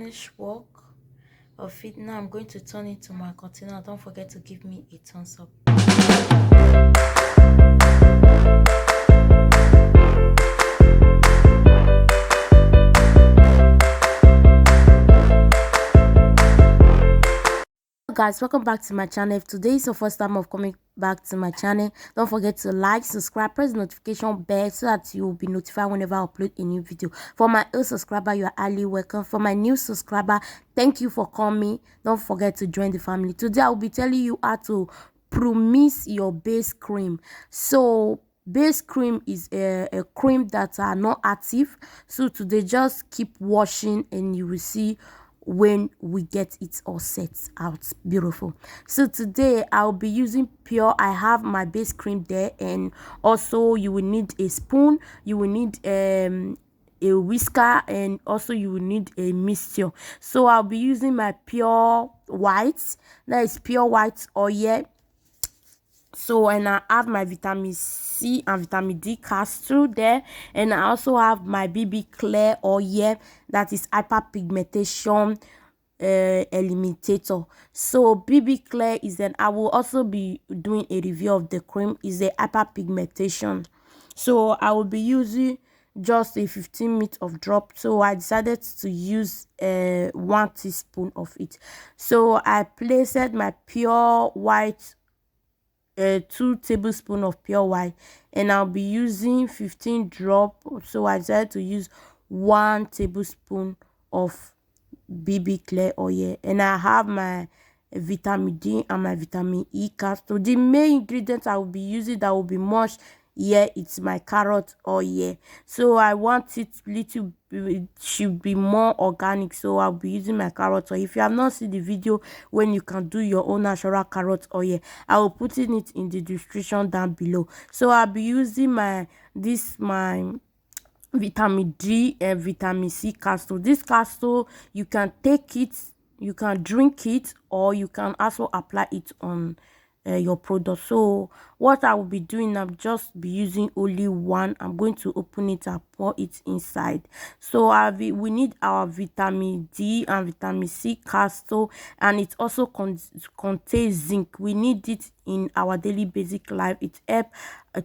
finished work of it. Now I'm going to turn it to my container. Don't forget to give me a thumbs up. Guys, welcome back to my channel. If today is your first time of coming back to my channel, don't forget to like, subscribe, press the notification bell so that you will be notified whenever I upload a new video. For my old subscriber, you are highly welcome. For my new subscriber, thank you for coming. Don't forget to join the family. Today I will be telling you how to promix your base cream. So base cream is a cream that are not active. So today just keep washing and you will see when we get it all set out beautiful. So today I'll be using pure. I have my base cream there, and also you will need a spoon, you will need a whisker, and also you will need a mixture. So I'll be using my pure white, that is pure white oil. So, and I have my vitamin C and vitamin D castor there, and I also have my BB clear oil, that is hyperpigmentation eliminator. So BB clear is I will also be doing a review of the cream, is a hyperpigmentation. So I will be using just a 15 ml of drop. So I decided to use 1 teaspoon of it. So I placed my pure white 2 tablespoons of pure white, and I'll be using 15 drop. So I decided to use 1 tablespoon of BB clear oil, and I have my vitamin D and my vitamin E castor. The main ingredients I will be using that will be much here, it's my carrot oil. So I want it little, it should be more organic, so I'll be using my carrot oil. If you have not seen the video when you can do your own natural carrot oil, I will put it in the description down below. So I'll be using my vitamin D and vitamin C castor. This castor, you can take it, you can drink it, or you can also apply it on your product. So what I will be doing, I'll just be using only one. I'm going to open it and pour it inside. So we need our vitamin D and vitamin C castor, and it also contains zinc. We need it in our daily basic life. It helps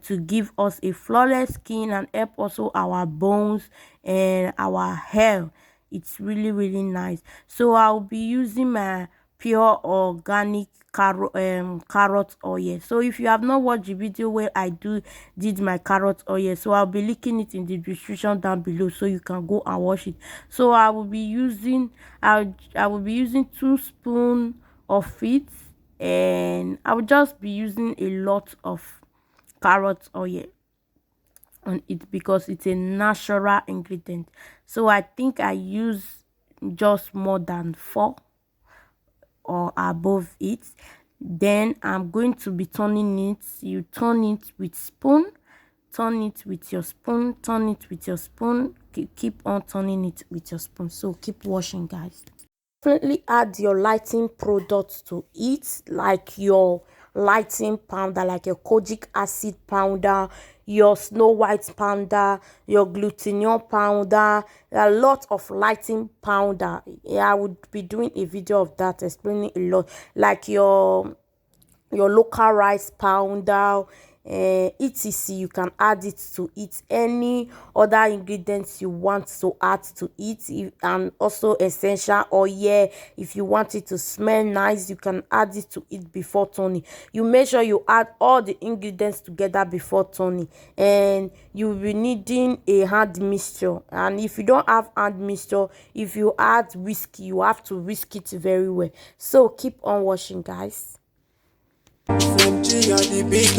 to give us a flawless skin and help also our bones and our hair. It's really nice. So I'll be using my pure organic carrot oil. So if you have not watched the video where I did my carrot oil, so I'll be linking it in the description down below, so you can go and watch it. So I will be using 2 spoons of it, and I will just be using a lot of carrot oil on it because it's a natural ingredient. So I think I use just more than 4 or above it. Then I'm going to be turning it. You turn it with spoon, turn it with your spoon, turn it with your spoon, keep on turning it with your spoon. So keep washing, guys. Definitely add your lighting products to it, like your lighting powder, like your kojic acid powder, your snow white powder, your glutathione powder, a lot of lighting powder. Yeah, I would be doing a video of that, explaining a lot, like your local rice powder, etc. You can add it to it, any other ingredients you want to add to it, and also essential oil. If you want it to smell nice, you can add it to it before turning. You make sure you add all the ingredients together before turning, and you will be needing a hand mixture. And if you don't have hand mixture, if you add whiskey, you have to whisk it very well. So keep on washing, guys. From G on the beat,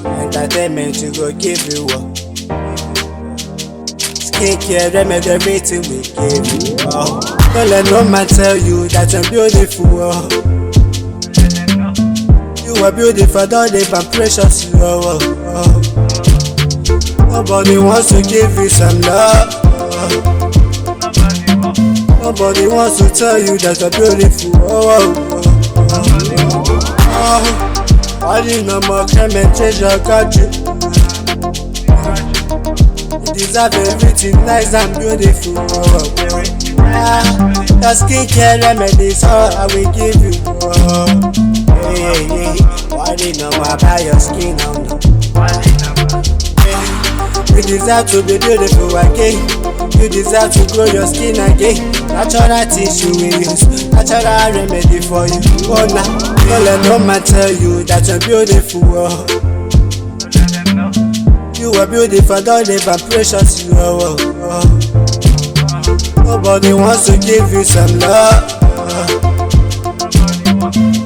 entertainment you go give you up. Skincare, remedy, everything we give you. Don't let no man tell you that you're beautiful. You are beautiful, don't live and precious. Nobody wants to give you some love. Nobody wants to tell you that you're beautiful. I didn't know more crime and treasure got you. You deserve everything nice and beautiful. Your skincare remedies, all I will give you. Oh, hey, hey, worry no more about your skin, no, no. You deserve to be beautiful again. You deserve to grow your skin again. Natural tissue we use, natural remedy for you. Oh nah, don't let no man tell you that you're beautiful. Oh. You are beautiful, don't live and precious you are. Oh, oh. Nobody wants to give you some love.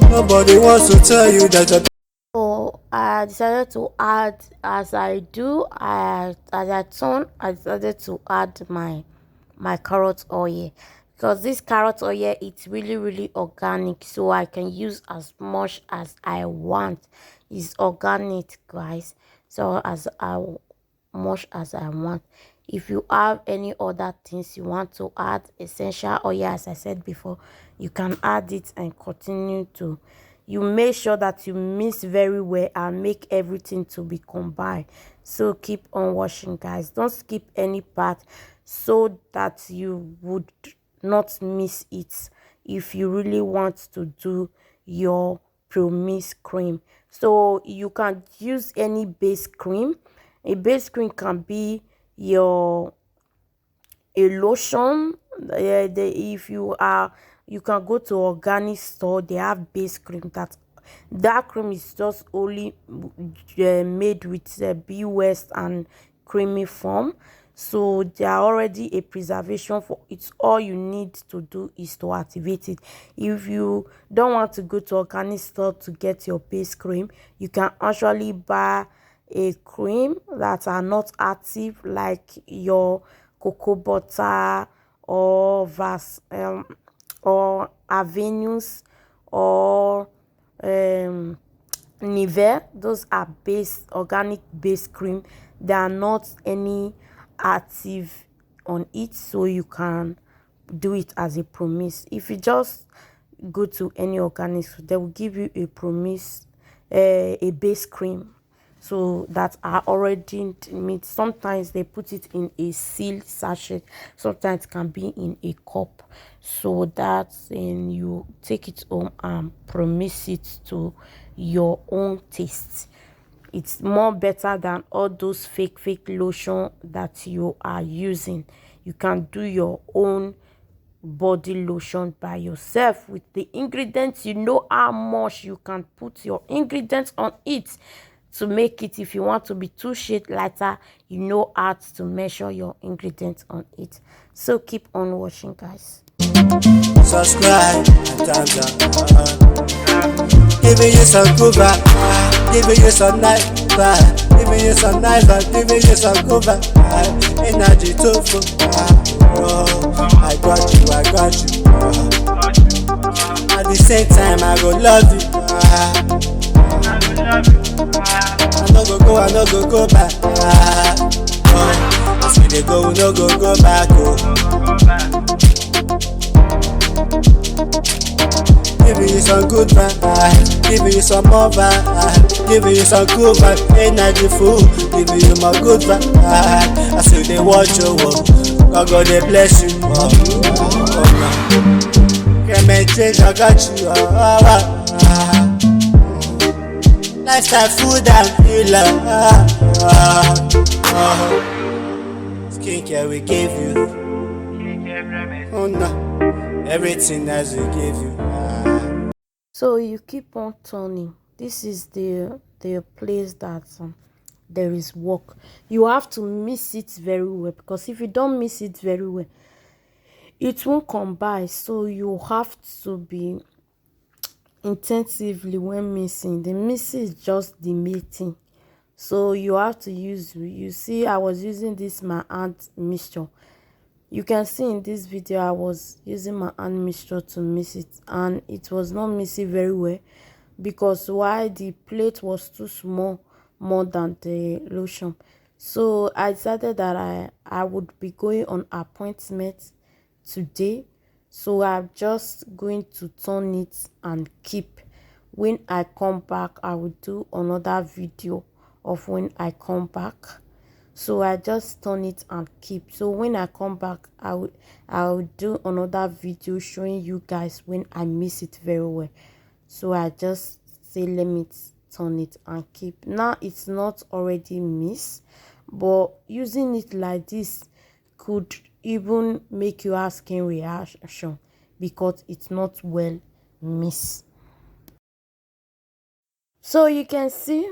Nobody wants to tell you that you're. So I decided to add, as I do, as I turn, I decided to add my carrot oil, because this carrot oil, it's really organic, so I can use as much as I want. It's organic, guys, so much as I want. If you have any other things you want to add, essential oil, as I said before, you can add it and continue to. You make sure that you mix very well and make everything to be combined. So keep on washing, guys. Don't skip any part so that you would not miss it if you really want to do your promix cream. So you can use any base cream. A base cream can be your a lotion. If you are, you can go to organic store, they have base cream. That cream is just only made with bee west and creamy form, so they are already a preservation for it. All you need to do is to activate it. If you don't want to go to organic store to get your base cream, you can actually buy a cream that are not active, like your cocoa butter or or avenues or Nivea. Those are organic base cream. There are not any active on it, so you can do it as a promise. If you just go to any organic store, they will give you a promise, a base cream, so that are already made. Sometimes they put it in a sealed sachet, sometimes it can be in a cup, so that then you take it home and promise it to your own taste. It's more better than all those fake lotion that you are using. You can do your own body lotion by yourself with the ingredients. You know how much you can put your ingredients on it to make it. If you want to be 2 shades lighter, you know how to measure your ingredients on it. So keep on watching, guys. Subscribe and thumbs up. Giving you some good vibe, giving you some nice vibe, giving you some nice vibe, giving you some good vibe. Energy too full. Oh, I got you, I got you. At the same time, I go love you. I no go back. Oh, as we dey go, we no go back. Oh. Giving you some good vibe, giving you some more vibe, giving you some good vibe, energy full, giving you my good vibe. I say they watch your work, God they bless you. Oh no, can't make change, I got you. Lifestyle, food and healer. Skincare we give you. Oh no, everything as we give you. So you keep on turning. This is the place that there is work. You have to mix it very well, because if you don't mix it very well, it won't come by. So you have to be intensively when mixing. The mixing is just the mating. So you have to use, you see, I was using this my hand mixture. You can see in this video I was using my hand mixture to mix it, and it was not mixing very well, because why, the plate was too small, more than the lotion. So I decided that I would be going on appointment today, so I'm just going to turn it and keep. When I come back, I will do another video of when I come back. So I just turn it and keep. So when I come back, I'll do another video showing you guys when I mix it very well. So I just say let me turn it and keep. Now it's not already mixed, but using it like this could even make you have skin reaction because it's not well mixed. So you can see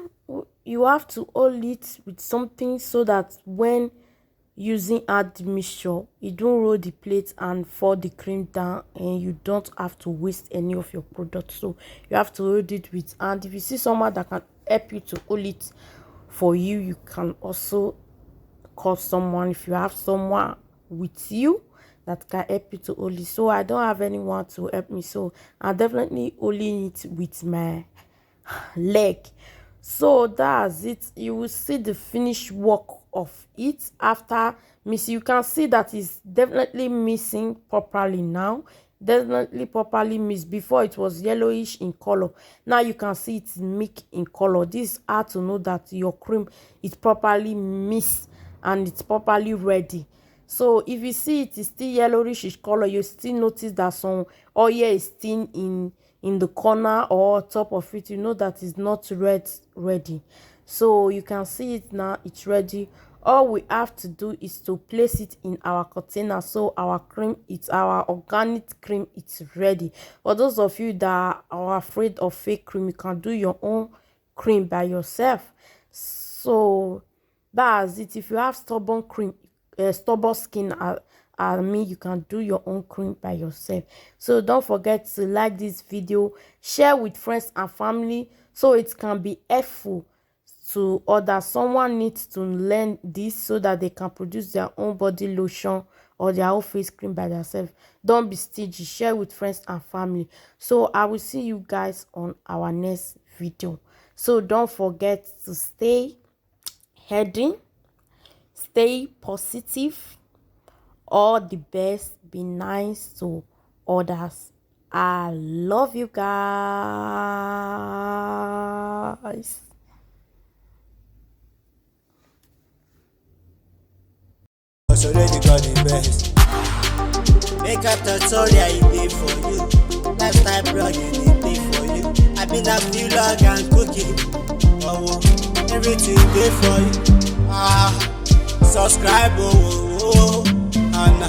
you have to hold it with something so that when using add mixture, you don't roll the plate and pour the cream down, and you don't have to waste any of your product. So you have to hold it with, and if you see someone that can help you to hold it for you, you can also call someone. If you have someone with you that can help you to hold it. So I don't have anyone to help me, so I'm definitely holding it with my leg. So that's it. You will see the finished work of it after missing. You can see that it's definitely missing properly now. Definitely properly mixed. Before it was yellowish in color, now you can see it's mixed in color. This is how to know that your cream is properly mixed and it's properly ready. So if you see it is still yellowish color, you still notice that some oil is still in the corner or top of it. You know that it's not ready. So you can see it now, it's ready. All we have to do is to place it in our container. So our cream, it's our organic cream, it's ready. For those of you that are afraid of fake cream, you can do your own cream by yourself. So that's it. If you have stubborn skin, I mean, you can do your own cream by yourself. So don't forget to like this video, share with friends and family so it can be helpful to others. Someone needs to learn this so that they can produce their own body lotion or their own face cream by themselves. Don't be stingy, share with friends and family. So I will see you guys on our next video. So don't forget to stay healthy, stay positive, all the best, be nice to others. I love you guys. Cause already got the best. Makeup tutorial it dey for you. Lifestyle blogging it dey for you. I been a vlog and cooking. Oh, everything dey for you. Subscribe, and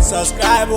subscribe,